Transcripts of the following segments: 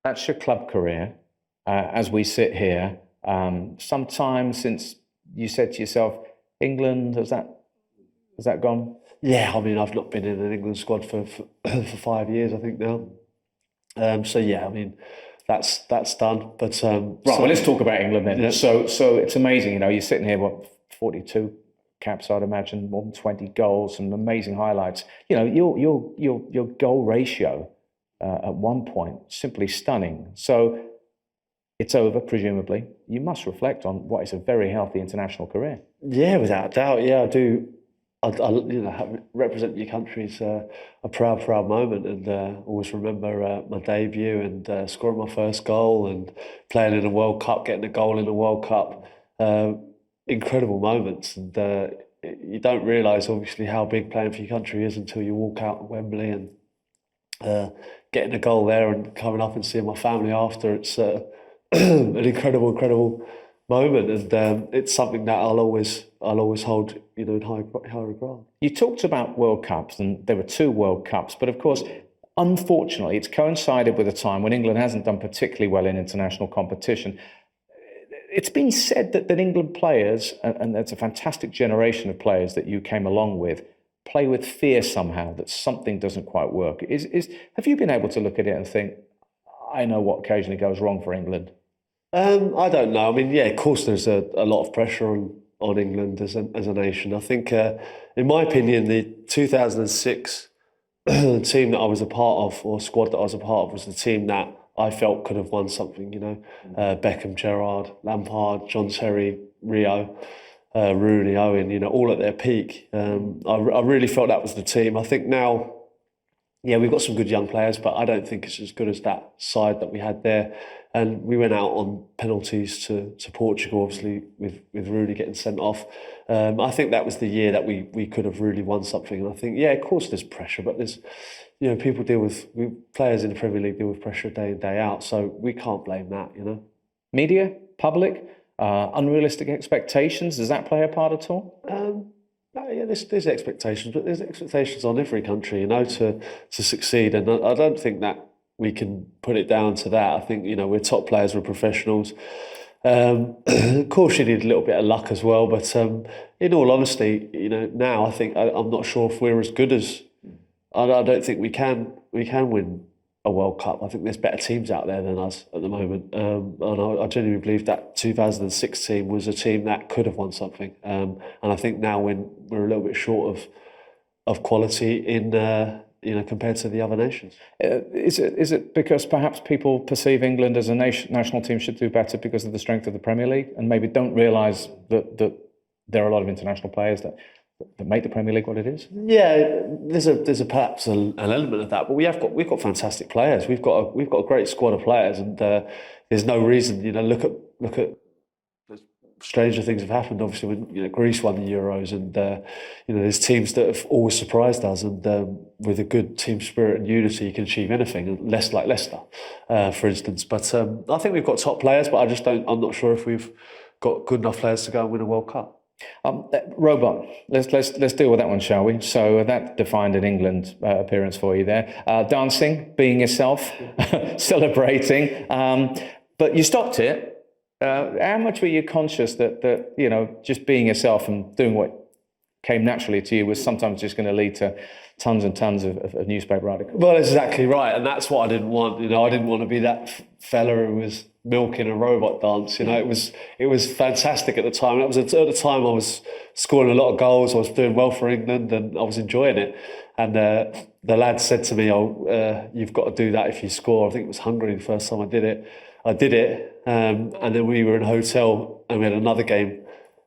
That's your club career. As we sit here, some time since you said to yourself, England, has that gone? Yeah, I mean, I've not been in an England squad for 5 years, I think now. So yeah, I mean, that's done. But Right. Well, let's talk about England then. yeah, So it's amazing. You're sitting here, what, 42 caps, I'd imagine, more than 20 goals, some amazing highlights. Your goal ratio at one point simply stunning. So it's over, presumably. You must reflect on what is a very healthy international career. yeah, without a doubt. Yeah, I do. Represent your country is a proud moment, and always remember my debut and scoring my first goal and playing in a World Cup, getting a goal in a World Cup. Uh, Incredible moments, and you don't realise obviously how big playing for your country is until you walk out at Wembley and uh, getting a goal there and coming up and seeing my family after. It's an incredible moment, and it's something that I'll always hold in high regard. You talked about World Cups, and there were two World Cups, but of course, unfortunately, it's coincided with a time when England hasn't done particularly well in international competition. It's been said that England players, and that's a fantastic generation of players that you came along with, play with fear somehow that something doesn't quite work. Have you been able to look at it and think, I know what occasionally goes wrong for England? I don't know. I mean, yeah, of course, there's a lot of pressure on England as a nation. I think, in my opinion, the 2006 team that I was a part of, or squad that I was a part of, was the team that I felt could have won something. Beckham, Gerrard, Lampard, John Terry, Rio, Rooney, Owen. All at their peak. I really felt that was the team. I think now, yeah, we've got some good young players, but I don't think it's as good as that side that we had there. And we went out on penalties to Portugal, obviously, with Rooney getting sent off. I think that was the year that we could have really won something. And I think, yeah, of course there's pressure, but people players in the Premier League deal with pressure day in, day out. So we can't blame that. Media, public, unrealistic expectations, does that play a part at all? Yeah, there's expectations, but there's expectations on every country, to succeed, and I don't think that we can put it down to that. I think we're top players, we're professionals. Of course, you need a little bit of luck as well, but in all honesty, now I think I'm not sure if we're as good as. I don't think we can win a World Cup. I think there's better teams out there than us at the moment. And I genuinely believe that 2006 team was a team that could have won something. And I think now when we're a little bit short of quality in compared to the other nations. Is it because perhaps people perceive England as a national team should do better because of the strength of the Premier League, and maybe don't realise that there are a lot of international players that make the Premier League what it is? Yeah, there's perhaps an element of that, but we've got fantastic players. We've got a great squad of players, and there's no reason. Look at stranger things have happened. Obviously, when Greece won the Euros, and there's teams that have always surprised us. And with a good team spirit and unity, you can achieve anything. Less like Leicester, for instance. But I think we've got top players, but I'm not sure if we've got good enough players to go and win a World Cup. Robot. Let's deal with that one, shall we? So that defined an England appearance for you there. Dancing, being yourself, celebrating, but you stopped it. How much were you conscious that just being yourself and doing what came naturally to you was sometimes just going to lead to tons and tons of newspaper articles? Well, exactly right, and that's what I didn't want. I didn't want to be that fella who was milking a robot dance. It was fantastic at the time. That was at the time I was scoring a lot of goals. I was doing well for England, and I was enjoying it. And the lad said to me, "Oh, you've got to do that if you score." I think it was Hungary the first time I did it. I did it, and then we were in a hotel, and we had another game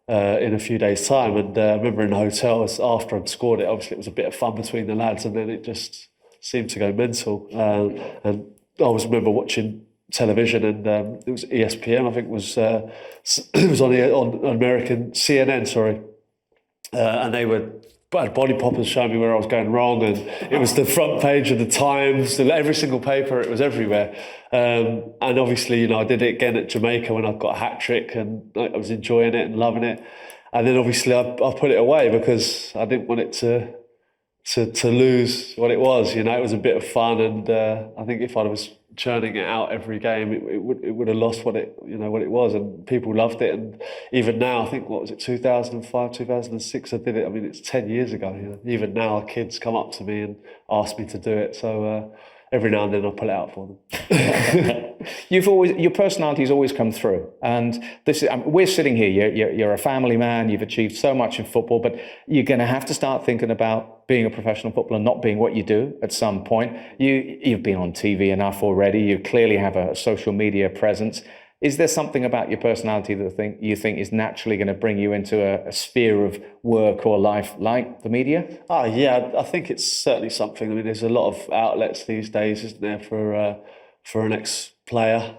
in a few days' time. And I remember in the hotel, after I'd scored it, obviously it was a bit of fun between the lads, and then it just seemed to go mental. And I remember watching television, and it was ESPN, I think it was on American CNN, sorry, and they had body poppers showing me where I was going wrong, and it was the front page of the Times, every single paper, it was everywhere. And obviously, I did it again at Jamaica when I got a hat trick, and I was enjoying it and loving it. And then obviously I put it away because I didn't want it to lose what it was. It was a bit of fun, and I think if I was churning it out every game, it would have lost what it was, and people loved it. And even now, I think, what was it, 2005, 2006, I did it. I mean, it's 10 years ago. Even now, kids come up to me and ask me to do it. So every now and then I pull it out for them. Your personality's always come through, and we're sitting here. You're a family man. You've achieved so much in football, but you're going to have to start thinking about being a professional footballer, not being what you do at some point. You've been on TV enough already. You clearly have a social media presence. Is there something about your personality that you think is naturally going to bring you into a sphere of work or life like the media? Oh yeah, I think it's certainly something. I mean, there's a lot of outlets these days, isn't there, for an ex-player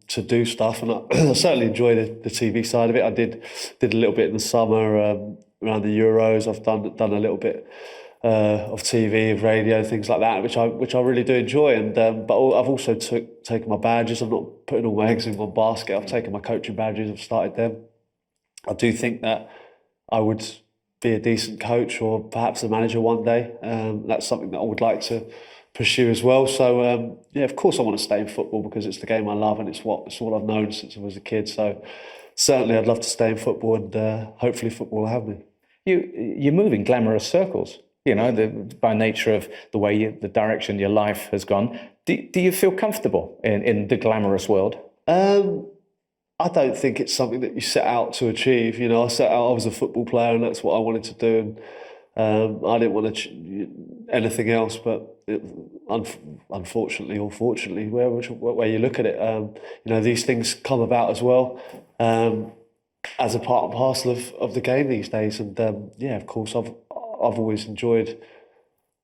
to do stuff, and I certainly enjoy the TV side of it. I did a little bit in the summer around the Euros. I've done a little bit of TV, of radio, things like that, which I really do enjoy. And but I've also taken my badges. I'm not putting all my eggs in one basket. I've taken my coaching badges. I've started them. I do think that I would be a decent coach or perhaps a manager one day. That's something that I would like to pursue as well. So yeah, of course I want to stay in football because it's the game I love and it's all I've known since I was a kid. So certainly I'd love to stay in football, and hopefully football will have me. You move in glamorous circles, by nature of the direction your life has gone. Do you feel comfortable in the glamorous world? I don't think it's something that you set out to achieve. I was a football player and that's what I wanted to do. And I didn't want to anything else, but unfortunately or fortunately, where you look at it, these things come about as well, as a part and parcel of the game these days. And yeah, of course, I've always enjoyed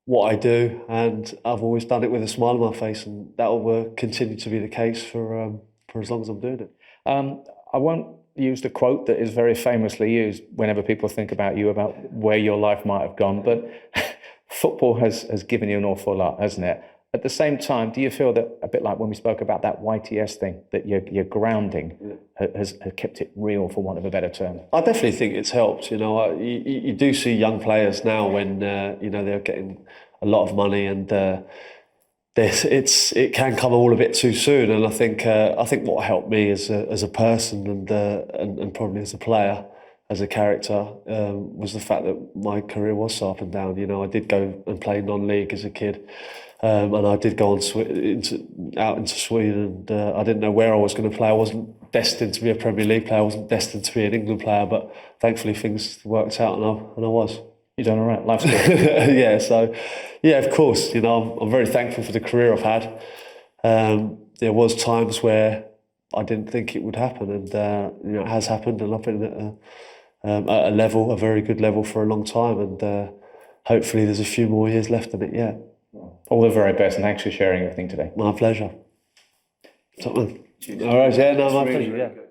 what I do, and I've always done it with a smile on my face, and that will continue to be the case for as long as I'm doing it. I won't use the quote that is very famously used whenever people think about you, about where your life might have gone, but football has given you an awful lot, hasn't it? At the same time, do you feel that, a bit like when we spoke about that YTS thing, that your grounding has kept it real, for want of a better term? I definitely think it's helped. You do see young players now when they're getting a lot of money, and it can come all a bit too soon. And I think what helped me as a person and probably as a player, as a character, was the fact that my career was so up and down. I did go and play non-league as a kid. And I did go out into Sweden, and I didn't know where I was going to play. I wasn't destined to be a Premier League player. I wasn't destined to be an England player, but thankfully things worked out, and I was. You've done all right. Life's good. Yeah, so yeah, of course. I'm very thankful for the career I've had. There was times where I didn't think it would happen, and it has happened, and I've been at a very good level for a long time, and hopefully there's a few more years left in it yet. All the very best, and thanks for sharing everything today. My pleasure. All right, yeah, no, my pleasure, yeah.